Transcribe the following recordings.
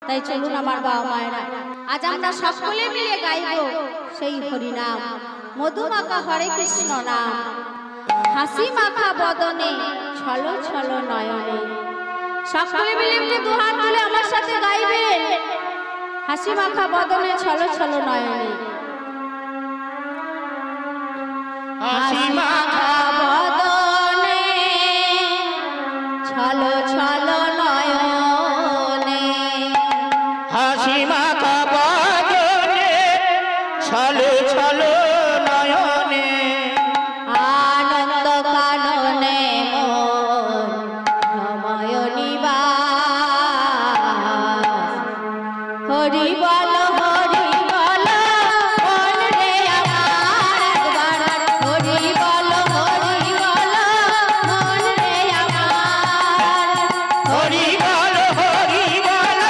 তাই চলুন আমার বাবা মায়েরা, আজ আমরা সকলে মিলে গাইব সেই হরিনাম, মধুমাখা হরে কৃষ্ণ নাম। হাসি মাখা বদনে ছলো ছলো নয়নে। সকলে মিলে একটু দুহাত তুলে আমার সাথে গাইবেন, হাসি মাখা বদনে ছলো ছলো নয়নে। হাসি মাখা বদনে ছলো ছলো নয়নে। হাসি মাখা বদনে ছলো ছলো নয়নে। আনন্দ কাননে মন ভ্রময় নিবাস। হরি বল হরি বল মন রে আমার একবার। হরি বল হরি বল মন রে আমার। হরি বল হরি বল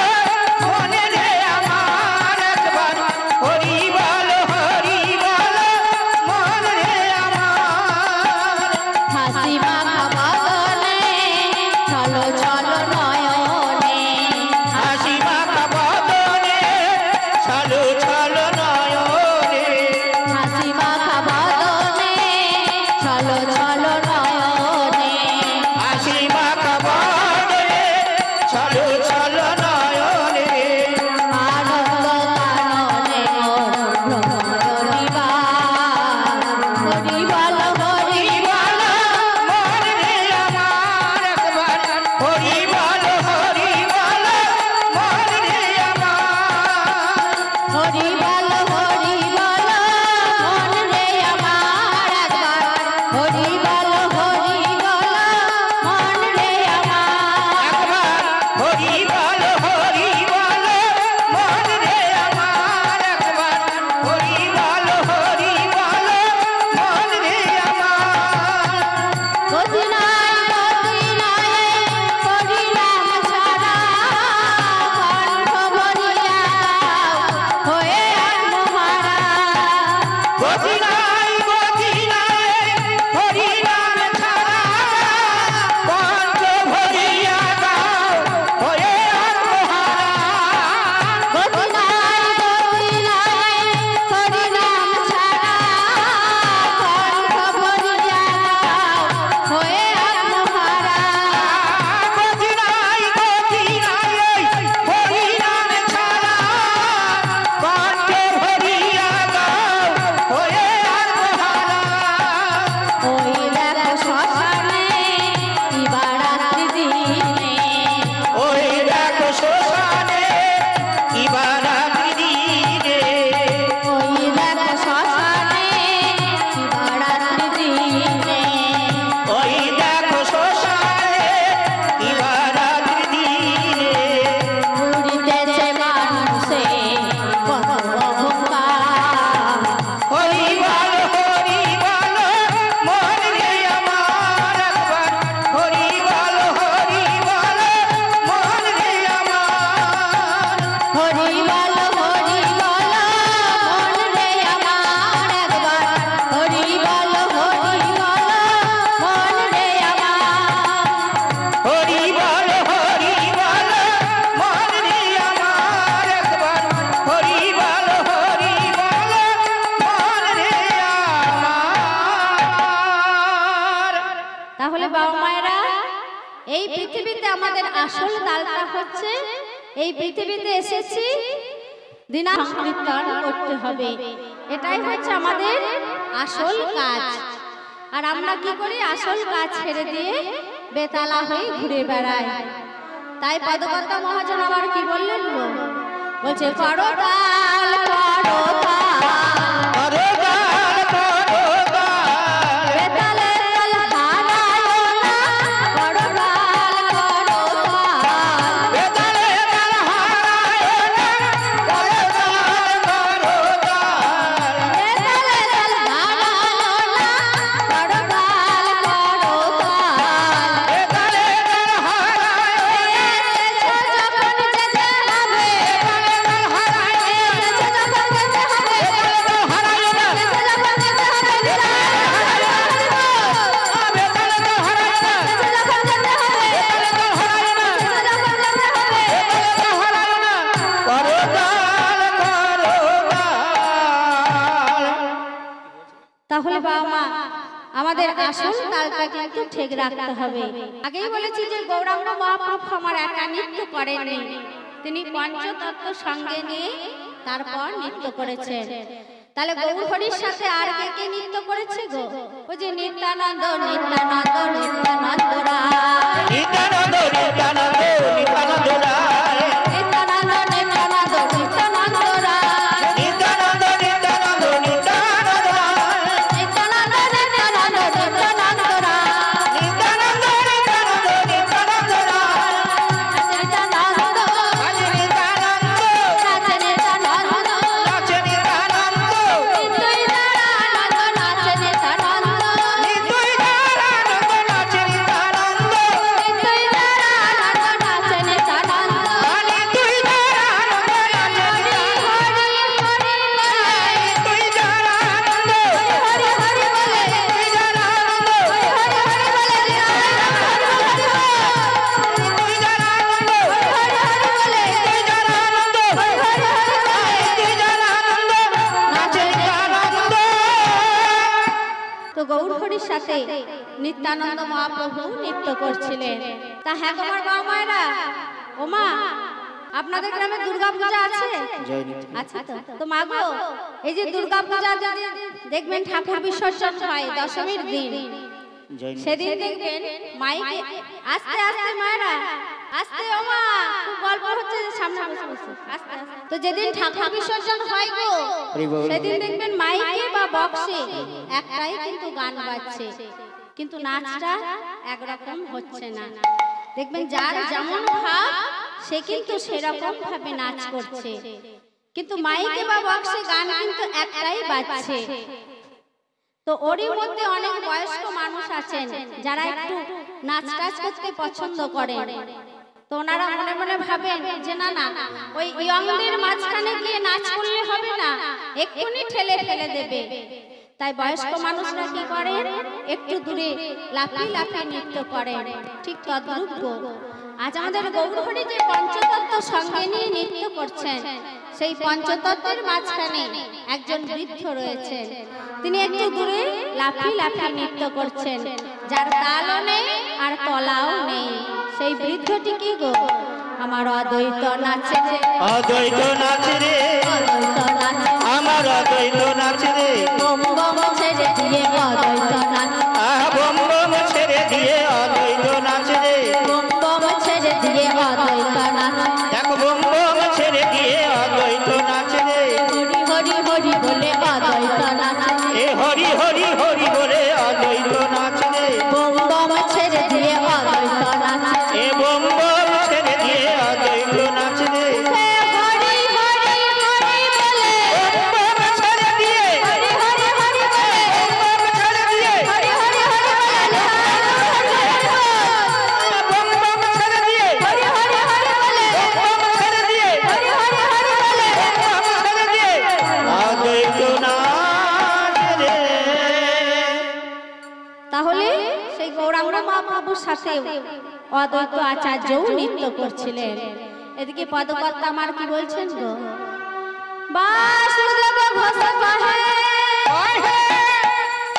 মনে রে আমার একবার। হরি বল হরি বল মনে রে আমার। হাসি মাখা বদনে চলো চলো নয়নে। হাসি মাখা বদনে ছলো ছলো নয়নে। হাসি মাখা বদনে চলো চলো নয়নে। হাসি মাখা বদনে ছলো ছলো নয়নে। আনন্দ কাননে মন ভ্রময় নিবাস। হরি বল হরি বল মনে রে আমার একবার। হরি বল হরি বল মনে রে আমার। হরি বল হরি বল মন রে আমার একবার। হরি বল হরি বল মন রে আমার। একবার হরি বল হরি বল মনে রে আমার। একবার হরি বল হরি বল মনে রে আমার। গতি নাই হরিনাম ছাড়া কণ্ঠ ভরিয়া হয়ে আত্মহারা। গতি নাই হরি নাম ছাড়া কণ্ঠ ভরিয়া গাও হয়ে আত্মহারা। গতি নাই হরিনাম ছাড়া কণ্ঠ ভরিয়া হয়ে আত্মহারা। গতি নাই হরি নাম ছাড়া কণ্ঠ ভরিয়া গাও হয়ে আত্মহারা। ওই দেখো শ্মশানে দিবারাত্রি দিনে। ওই দেখো শ্মশানে দিবারাত্রি দিনে। ওই দেখো শ্মশানে দিবারাত্রি দিনে। ওই দেখো শ্মশানে দিবারাত্রি দিনে। পুরিতেছে মানুষে কত অহংকার। হরি বল মন রে আমার একবার। হরি বল মন রে আমার। হরি বল মন রে আমার একবার। হরি বল মন রে আমার। হরি বল মন রে আমার একবার। হরি বল মন রে আমার। তাহলে বাবা মায়েরা, এই পৃথিবীতে আমাদের আসল দালটা হচ্ছে, এই পৃথিবীতে এসেছি দিনাম কীর্তন করতে হবে। এটাই হচ্ছে আমাদের আসল কাজ। আর আমরা কি করি? আসল কাজ ছেড়ে দিয়ে বেতালা হয়ে ঘুরে বেড়াই। তাই পদকর্তা মহাজন আবার কি বললেন গো? বলছে করো তাল করো তাল করোগাল করোগাল বেতালের তাল হারায়ো না। করো তাল করো তাল বেতালে তাল হারায় না। করোগাল করোগাল বেতালের তাল হারায়ো না। করো তাল করো তাল বেতালে তাল হারায় না। এসেছো যখন যেতে হবে। বেতালে তাল হারায় না। তাহলে বাবা মা আমাদের আসল তালটা কিন্তু ঠিক রাখতে হবে। আগেই বলেছি যে গৌরাঙ্গ মহাপ্রভু আমার একা নৃত্য করেননি, তিনি পঞ্চতত্ত্ব সঙ্গে নিয়ে তারপর নৃত্য করেছেন। তাহলে গৌরহরির সাথে আর কে কে নৃত্য করেছে গো? ওই যে নিত্যানন্দ নিত্যানন্দ নিত্যানন্দ রায়, নিত্যানন্দ নিত্যানন্দ নিত্যানন্দ রায়, নিত্যানন্দ নিত্যানন্দ নিত্যানন্দ রায়, নিত্যানন্দ নিত্যানন্দ নিত্যানন্দ রায়, নিত্যানন্দ নিত্যানন্দ নিত্যানন্দ রায়, নিত্যানন্দ নিত্যানন্দ নিত্যানন্দ রায়, নিত্যানন্দ আজ নিত্যানন্দ নাচে নিত্যানন্দ, নাচে নিত্যানন্দ, নিত্যই দাঁড়ানন্দ নাচে নিত্যানন্দ, নিত্যই দাঁড়ানন্দ নাচে নিত্যানন্দ, নিত্যই দাঁড়ানন্দ নাচে নিত্যানন্দ। নিত্যই দাঁড়ানন্দ নাচে নিত্যানন্দ, হরি হরি নিত্যই দাঁড়ানন্দ, হরি হরি বলে, নিত্যই দাঁড়ানন্দ, হরি হরি বলে, নিত্যই দাঁড়ানন্দ, হরি হরি বলে, নিত্যই দাঁড়ানন্দ, হরি হরি বলে, নিত্যই দাঁড়ানন্দ নাচে নিত্যানন্দ। তো গৌরহরির সাথে নিত্যানন্দ মহাপ্রভু নৃত্য করছিলেন। তা হ্যাঁ গো আমার বাবা মায়েরা, ও মা, আপনাদের গ্রামে দুর্গা পূজা আছে? আচ্ছা, তো মা গো, এই যে দুর্গা পূজা যদি দেখবেন ঠাকুর বিসর্জন হয় দশমীর দিন, সেদিন দেখবেন মাইকে আস্তে আস্তে মায়েরা আস্তে, ও মা খুব গল্প হচ্ছে সামনে বসে বসে আস্তে আস্তে। তো যেদিন ঠাকুর বিসর্জন হয় গো, সেদিন দেখবেন মাইকে বা বক্সে একটাই কিন্তু গান বাজছে, কিন্তু নাচটা একরকম হচ্ছে না। দেখবেন যার যেমন ভাব সে কিন্তু সেরকম ভাবে নাচ করছে, কিন্তু মাইকে বা বক্সে গান কিন্তু একটাই বাজছে। তো ওরই মধ্যে অনেক বয়স্ক মানুষ আছেন যারা একটু নাচ টাচ করতে পছন্দ করেন। তো ওনারা মনে মনে ভাবেন যে না না, ওই ইয়ংদের মাঝখানে গিয়ে নাচ করলে হবে না, এক্ষুনি ঠেলে ফেলে দেবে। তাই বয়স্ক মানুষরা কি করেন, একটু দূরে লাফিয়ে লাফিয়ে নৃত্য করেন। ঠিক তদ্রূপ গো, আজ আমাদের গৌরহরি যে পঞ্চতত্ত্ব সঙ্গে নিয়ে নৃত্য করছেন, সেই পঞ্চতত্ত্বের মাঝখানে একজন বৃদ্ধ রয়েছেন, তিনি একটু দূরে লাফিয়ে লাফিয়ে নৃত্য করছেন, যার তালও নেই আর তলাও নেই। সেই বৃদ্ধটি কি গো? আমার অদ্বৈত নাচে রে, অদ্বৈত নাচে রে, অদ্বৈত নাচে, আমার অদ্বৈত নাচে রে, বম বম ছেড়ে দিয়ে অদ্বৈত নাচে, বম বম ছেড়ে দিয়ে অদ্বৈত নাচে রে, বম বম ছেড়ে দিয়ে অদ্বৈত নাচে, দেখো বম বম ছেড়ে দিয়ে অদ্বৈত নাচে রে, হরি হরি হরি বলে অদ্বৈত নাচে, এ হরি হরি হরি বলে অদ্বৈত নাচে রে, বম বম ছেড়ে দিয়ে অদ্বৈত নাচে, এ বম বম ছেড়ে দিয়ে অদ্বৈত নাচে রে, হে হরি হরি হরি বলে, বম বম ছেড়ে দিয়ে, হরি হরি হরি বলে, বম ছেড়ে দিয়ে, হরি হরি হরি বলে, বম বম ছেড়ে দিয়ে, হরি হরি হরি বলে, বম ছেড়ে দিয়ে, হরি হরি হরি বলে। বম ছেড়ে দিয়ে অদ্বৈত নাচে রে। তাহলে সেই গৌরাঙ্গ মহাপ্রভুর সাথে অদ্বৈত আচার্যও নৃত্য করছিলেন। এদিকে পদকর্তা আমার কি বলছেন গো? বাসুদেব ঘোষ কহে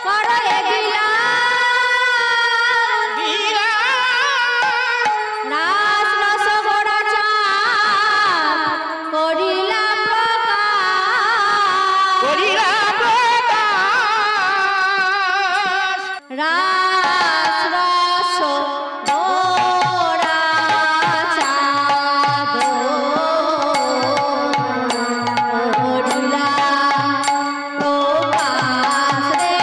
কর এগিলা রাস রস গোড়া চাপ করিলা প্রকাশ করিলা প্রকাশ, রাস রস গোড়া চাঁদ করিলা প্রকাশ রে।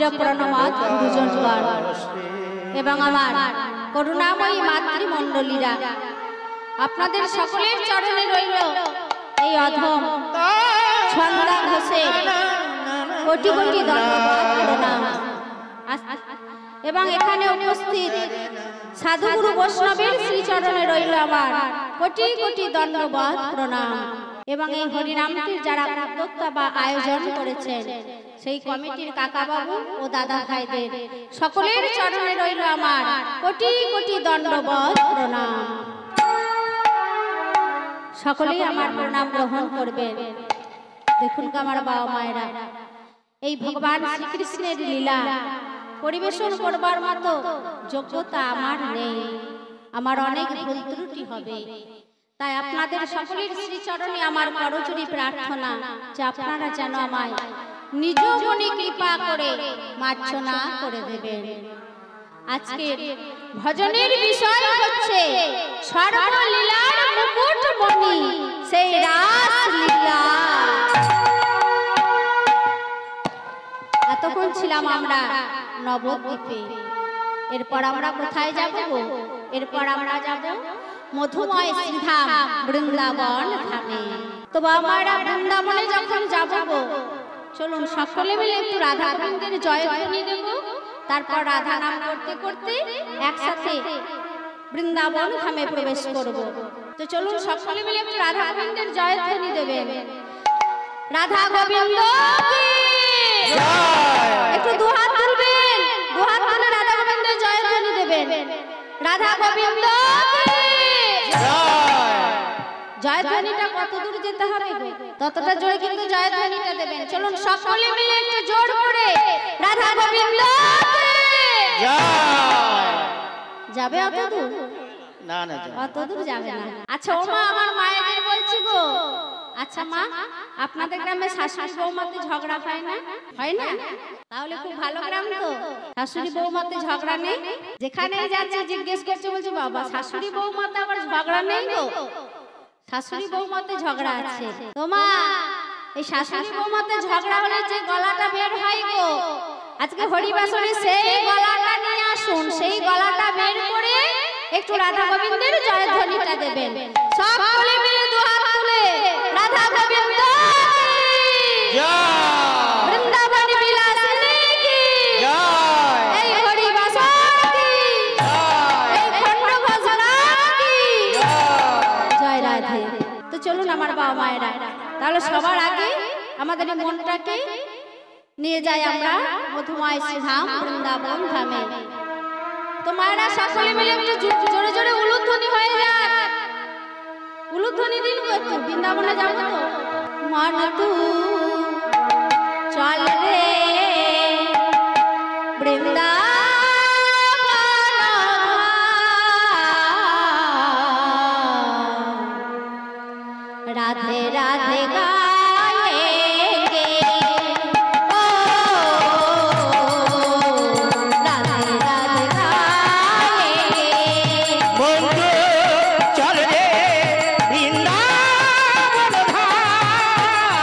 চিরপ্রণমাত গুরুজনগণ এবং আমার করুণাময়ী মাতৃমণ্ডলীরা, আপনাদের সকলের চরণে রইল এই অধম ছন্দা ঘোষে কোটি কোটি দণ্ডবত প্রণাম। এবং এখানে উপস্থিত সাধুগুরু বৈষ্ণবের শ্রীচরণে রইল আমার কোটি কোটি দণ্ডবত প্রণাম। এবং এই হরিনামটির যারা উদ্যোক্তা বা আয়োজন করেছেন সেই কমিটির কাকাবাবু ও দাদা ভাইদের সকলের চরণে রইল আমার কোটি কোটি দণ্ডবত প্রণাম। সকলেই আমার প্রণাম গ্রহণ করবেন। দেখুন আমার বাবা মায়েরা, এই ভগবান শ্রীকৃষ্ণের লীলা পরিবেশন করবার মতো যোগ্যতা আমার নেই, আমার অনেক ভুল ত্রুটি হবে। তাই আপনাদের সকলের শ্রীচরণে আমার করজোড়ে প্রার্থনা যে আপনারা যেন আমায় নিজ মনে কৃপা করে মার্জনা করে দেবেন। আজকের ভজনের বিষয় হচ্ছে সর্বলীলার মুকুটমণি সেই রাসলীলা। এতক্ষণ ছিলাম আমরা নবদ্বীপে, এরপর আমরা কোথায় যাব? এরপর আমরা যাব মধুময় শ্রীধাম বৃন্দাবন ধামে। তো বাবারা, বৃন্দাবনে যখন যাব, চলুন সকলে মিলে একটু রাধা গোবিন্দের জয়ধ্বনি দেব। তারপর রাধা নাম করতে করতে একসাথে বৃন্দাবন ধামে প্রবেশ করব। তো চলুন সকলে মিলে একটু রাধা গোবিন্দের জয়ধ্বনি দেবেন। রাধা গোবিন্দ কি জয়। একটু দুহাত তুলবেন, দুহাত তুলে রাধা গোবিন্দের জয়ধ্বনি দেবেন। রাধা গোবিন্দ কি জয়। জয়ধ্বনিটা কত দূর যেতে হবে ততটা জোরে কিন্তু জয়ধ্বনিটা দেবেন। চলুন সকলে মিলে একটু জোর করে রাধা গোবিন্দ কি জয়। যাবে অত দূর? না না, অত দূর যাবে না। আচ্ছা ও মা, আমার মায়েদের বলছি গো, আচ্ছা মা, আপনাদের গ্রামে শাশুড়ি বৌমাতে ঝগড়া হয় না? হয় না? তাহলে খুব ভালো গ্রাম তো, শাশুড়ি বৌমাতে ঝগড়া নেই। যেখানে যাচ্ছে জিজ্ঞেস করছে, বলছে বাবা শাশুড়ি বৌমাতে আবার ঝগড়া নেই গো? শাশুড়ি বৌমাতে ঝগড়া আছে। তোমা এই শাশুড়ি বৌমাতে ঝগড়া হলে যে গলাটা বের হয় গো, আজকে হরিবাসরে সেই গলাটা নিয়ে আসুন। সেই গলাটা বের করে একটু রাধা গোবিন্দের জয়ধ্বনিটা দেবেন। সকলে মিলে দুহাত তুলে রাধা গোবিন্দ কি জয়। বৃন্দাবন বিলাসিনী কি জয়। এই হরিবাসর কি জয়। এই খণ্ড ঘোষণা কি জয়। জয় রাধে। তো চলুন আমার বাবা মায়েরা, তাহলে সবার আগে আমাদের মনটাকে নিয়ে যাই আমরা মধুময় শ্রীধাম বৃন্দাবন ধামে। তো মায়েরা সকলে মিলে একটু জোরে জোরে উলুধ্বনি হয়ে যাক। উলুধ্বনি দিন একটু, বৃন্দাবনে যাব তো। মন তু চল রে বৃন্দাবন, রাধে রাধে গায়েঙ্গে, ও রাধে রাধে গায়েঙ্গে। বন্ধু চল রে বৃন্দাবন ধাম,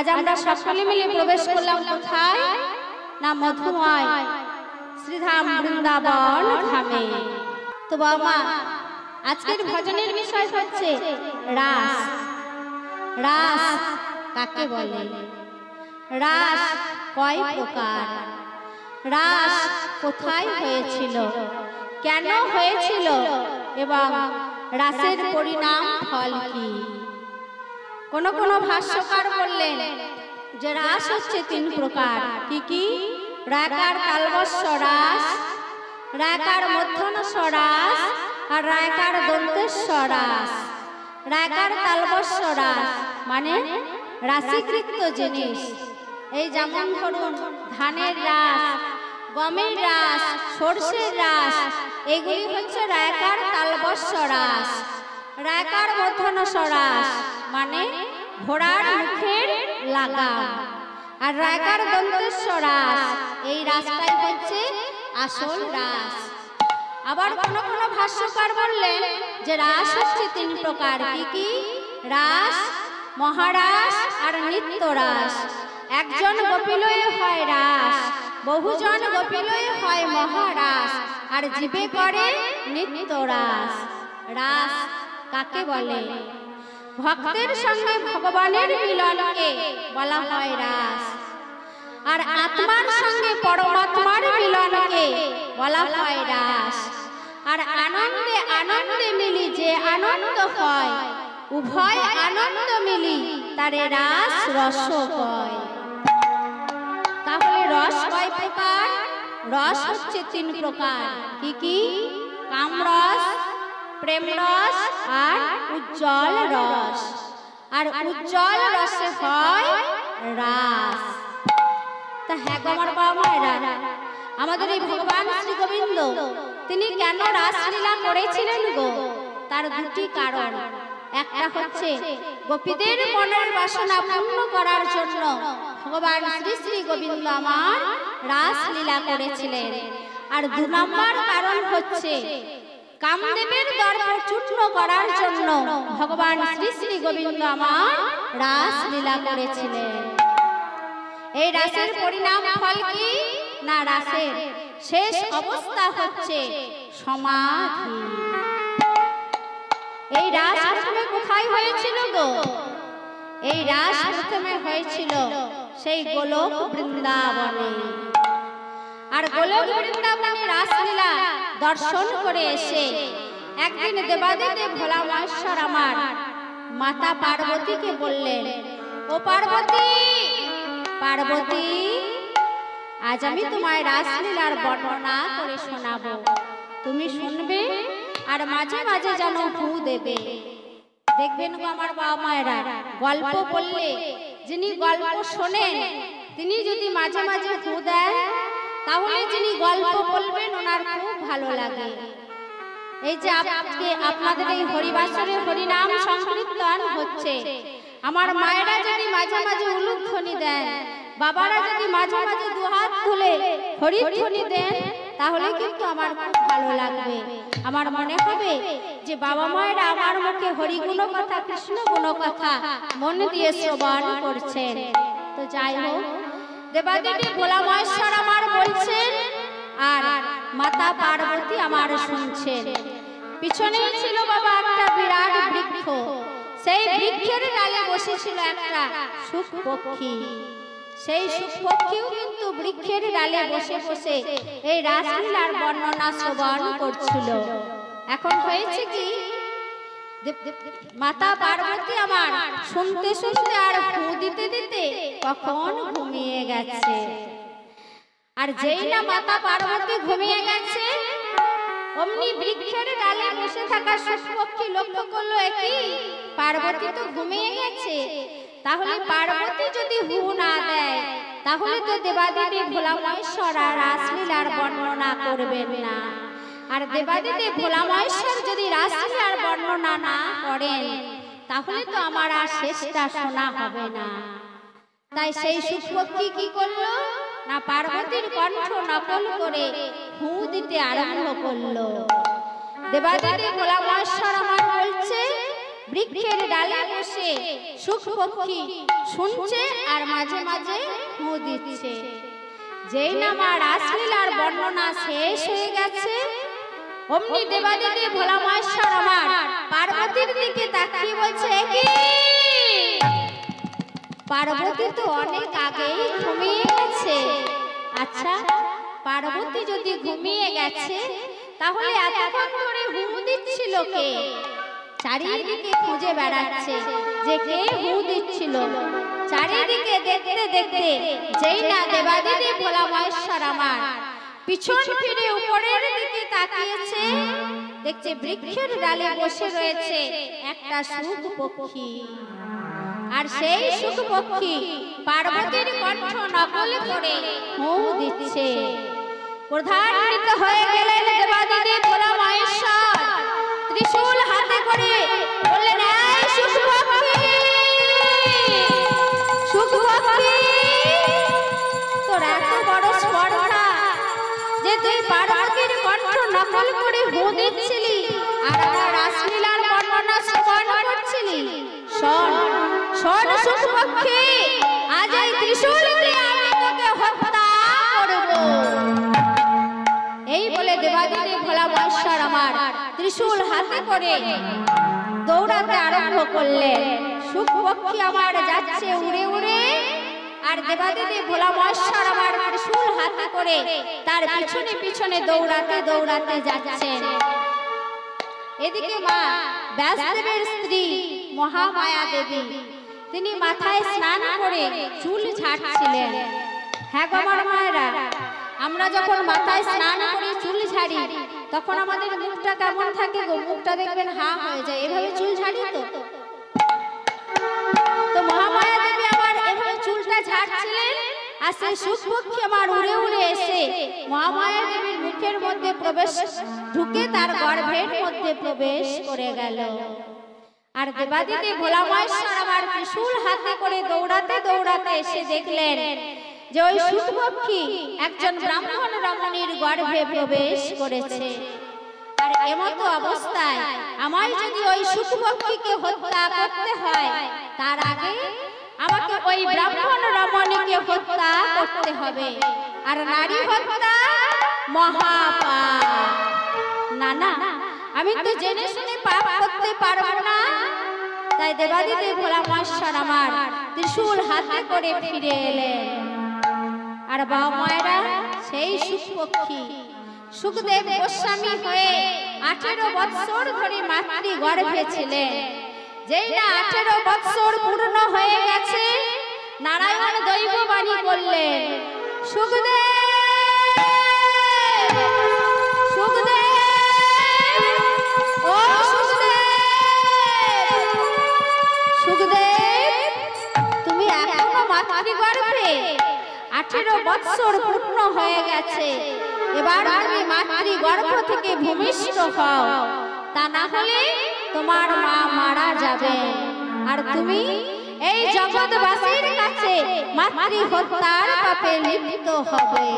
আজ আমরা সকলে মিলে প্রবেশ করলাম কোথায়? না মধুময় শ্রীধাম বৃন্দাবন ধামে। তো বাবা, আজকের ভজনের বিষয় হচ্ছে রাস। রাস কাকে বলে? রাস কয় প্রকার? রাস কোথায় হয়েছিল, কেন হয়েছিল এবং রাসের পরিণাম ফল কি? কোন কোন ভাষ্যকার বললেন যে রাস হচ্ছে 3 প্রকার। কি কি? রায়কার তালবস্য রাস, রায়কার মধ্যনস্য রাস আর রায়কার দন্তেশ্বর রাস। রায়কার তালবস্য রাস মানে রাশিকৃত জিনিস, এই যেমন ধরুন ধানের রাস, গমের রাস, সরষের রাস, এগুলি হচ্ছে রায়কার তালবস্য রাস। রায়কার মধ্যনস্য রাস মানে ঘোড়ার মুখের লাগাম। আর রায়কার দন্তেশ্বর রাস, এই রাসটাই হচ্ছে আসল রাস। আবার কোন কোন ভাষ্যকার বললেন যে রাস হচ্ছে 3 প্রকার। কি কি? রাস, মহারাস আর নিত্য রাস। একজন গোপীলয়ে হয় রাস, বহুজন গোপীলয়ে হয় মহারাস, আর জীবে করে নিত্য রাস। রাস কাকে বলে? ভক্তের সঙ্গে ভগবানের মিলনকে বলা হয় রাস, আর আত্মার সঙ্গে পরমাত্মার মিলনকে বলা হয় রাস। আর আনন্দে আনন্দে মিলি যে আনন্দ হয়, উভয় আনন্দ মিলি তারে রাস রস কয়। তাহলে রস কয় প্রকার? রস হচ্ছে 3 প্রকার। কি কি? কামরস, প্রেম রস আর উজ্জ্বল রস। আর উজ্জ্বল রসে হয় রাস। তা হ্যাঁ গো আমার বাবা মায়েরা, আমাদের এই ভগবান শ্রী গোবিন্দ তিনি কেন রাসলীলা করেছিলেন গো? তার 2টি কারণ। একটা হচ্ছে গোপীদের মনের বাসনা পূর্ণ করার জন্য ভগবান শ্রী শ্রী গোবিন্দ আমার রাসলীলা করেছিলেন। আর 2 নম্বর কারণ হচ্ছে কামদেবের দর্প চূর্ণ করার জন্য ভগবান শ্রী শ্রী গোবিন্দ আমার রাসলীলা করেছিলেন। এই রাসের পরিণাম ফল কি? না রাসের শেষ অবস্থা হচ্ছে সমাধি। এই রাস প্রথমে কোথায় হয়েছিল গো? এই রাস প্রথমে হয়েছিল সেই গোলক বৃন্দাবনে। আর গোলক বৃন্দাবনে রাসলীলা দর্শন করে এসে একদিন দেবাদিদেব ভোলা মহেশ্বর আমার মাতা পার্বতীকে বললেন, ও পার্বতী, পার্বতী, আজ আমি তোমায় রাসলীলার বর্ণনা করে শোনাবো। তুমি শুনবে আর মাঝে মাঝে যেন ফু দেবে। দেখবেন গো আমার বাবা মায়েরা, গল্প বললে যিনি গল্প শোনেন তিনি যদি মাঝে মাঝে ফু দেন, তাহলে যিনি গল্প বলবেন ওনার খুব ভালো লাগে। এই যে আজকে আপনাদের এই হরিবাসরে হরিনাম সংকীর্তন হচ্ছে, আমার মায়েরা যদি মাঝে মাঝে উলুধ্বনি দেন, বাবারা যদি মাঝে মাঝে 2 হাত তুলে হরিধ্বনি দেন, তাহলে কিন্তু আমার খুব ভালো লাগবে। আমার মনে হবে যে বাবা মায়েরা আমার মুখে হরিগুণ কথা, কৃষ্ণ গুণ কথা মন দিয়ে শ্রবণ করছেন। তো যাই হোক, দেবাদেবী ভোলা মহেশ্বর আমার বলছেন আর মাতা পার্বতী আমার শুনছেন। পিছনে ছিল বাবা একটা বিরাট বৃক্ষ, সেই বৃক্ষের ডালে বসেছিল একটা সুখ পক্ষী। সেই সুখ পক্ষীও কিন্তু বৃক্ষের ডালে বসে বসে এই রাসলীলার বর্ণনা শ্রবণ করছিল। এখন হয়েছে কি, মাতা পার্বতী আমার শুনতে শুনতে আর ফু দিতে দিতে কখন ঘুমিয়ে গেছে। আর যেই না মাতা পার্বতী ঘুমিয়ে গেছে, অমনি বৃক্ষের ডালে বসে থাকা সুখপক্ষী লক্ষ্য করলো, একই পার্বতী তো ঘুমিয়ে গেছে, তাহলে পার্বতী যদি হু না দেয় তাহলে তো দেবাদিদেব ভোলা মহেশ্বর আর রাসলীলার বর্ণনা করবেন না। আর দেবাদিদেব ভোলা মহেশ্বর যদি রাসলীলার বর্ণনা না করেন তাহলে তো আমার আর শেষটা শোনা হবে না। তাই সেই সুখপক্ষী কি করলো না, পার্বতীর কণ্ঠ নকল করে হু দিতে আরম্ভ করলো। দেবাদিদেব ভোলা মহেশ্বর আমার বলছে, বৃক্ষের ডালে বসে সুখ পক্ষী শুনছে আর মাঝে মাঝে ফু দিচ্ছে। যেই না মা রাসলীলার বর্ণনা শেষ হয়ে গেছে, অমনি দেবাদিদেব ভোলা মহেশ্বর আমার পার্বতীর দিকে তাকিয়ে বলছে, কি পার্বতী তো অনেক আগেই ঘুমিয়ে গেছে। আচ্ছা, পার্বতী যদি ঘুমিয়ে গেছে তাহলে এতক্ষণ ধরে হু দিচ্ছিল কে? চারিদিকে খুঁজে বেড়াচ্ছে যে কে হু দিচ্ছিল। চারিদিকে দেখতে দেখতে যেই না দেবাদিদেব ভোলা মহেশ্বর আমার পিছন ফিরে উপরের দিকে তাকিয়েছে, দেখছে বৃক্ষের ডালে বসে রয়েছে একটা সুখ পক্ষী। আর সেই সুখ পক্ষী পার্বতীর কণ্ঠ নকল করে হু দিচ্ছে। প্রধানিত হয়ে গেলেন দেবাদিদেব ভোলা মহেশ্বর, ত্রিশূল হাতে করে বললেন, এই সুখ পক্ষী, সুখ পক্ষী, তোর এত বড় স্পর্ধা যে তুই পার্বতীর কণ্ঠ নকল করে হু দিচ্ছিলি আর আমার রাসলীলার বর্ণনা শ্রবণ করছিলি। শোন শোন সুখ পক্ষী, আজ এই ত্রিশূল দিয়ে আমি তোকে হত্যা করব। এই বলে দেবাদিদেব ভোলা মহেশ্বর আমার ত্রিশূল হাতে করে দৌড়াতে আরম্ভ করলেন। সুখ পক্ষী আমার যাচ্ছে উড়ে উড়ে, আর দেবাদিদেব ভোলা মহেশ্বর আমার ত্রিশূল হাতে করে তার পিছনে পিছনে দৌড়াতে দৌড়াতে যাচ্ছেন। এদিকে মা ব্যাসদেবের স্ত্রী মহামায়া দেবী, তিনি মাথায় স্নান করে চুল ঝাড়ছিলেন। হ্যাঁ গো আমার মায়েরা, আমরা যখন মাথায় স্নান করি চুল ঝাড়ি তখন আমাদের মুখটা কেমন থাকে গো? মুখটা দেখবেন হা হয়ে যায়, এভাবে চুল ঝাড়ি তো মহামায়া দেবী আমার এভাবে চুলটা ঝাড়ছিলেন। আর সেই সুখ পক্ষী আমার উড়ে উড়ে এসে মহামায়া দেবীর মুখের মধ্যে প্রবেশ ঢুকে তার গর্ভের মধ্যে প্রবেশ করে গেল। আর দেবাদিদেব ভোলা মহেশ্বর আমার ত্রিশূল হাতে করে দৌড়াতে দৌড়াতে এসে দেখলেন যে ওই সুখ পক্ষী একজন ব্রাহ্মণ রমণীর গর্ভে প্রবেশ করেছে। আর এমতো অবস্থায় আমায় যদি ওই সুখ পক্ষীকে হত্যা করতে হয়, তার আগে আমাকে ওই ব্রাহ্মণ রমণীকে হত্যা করতে হবে। আর নারী হত্যা মহাপাপ। না না, আমি তো জেনে শুনে পাপ করতে পারবো না। তাই দেবাদিদেব ভোলা মহেশ্বর আমার ত্রিশূল হাতে করে ফিরে এলেন। আর বাবা মায়েরা, সেই সুখ পক্ষী সুখদেব গোস্বামী হয়ে 18 বৎসর ধরে মাতৃ গর্ভে ছিলেন। যেই না 18 বৎসর পূর্ণ হয়ে গেছে, নারায়ণ দৈববাণী করলেন, সুখদেব, সুখদেব, ও সুখদেব, সুখদেব, তুমি এখনো মাতৃ গর্ভে? 18 বৎসর পূর্ণ হয়ে গেছে, এবার তুমি মাতৃ গর্ভ থেকে ভূমিষ্ঠ হও, তা না হলে তোমার মা মারা যাবে আর তুমি এই জগৎবাসীর কাছে মাতৃ হত্যার পাপে লিপ্ত হবে।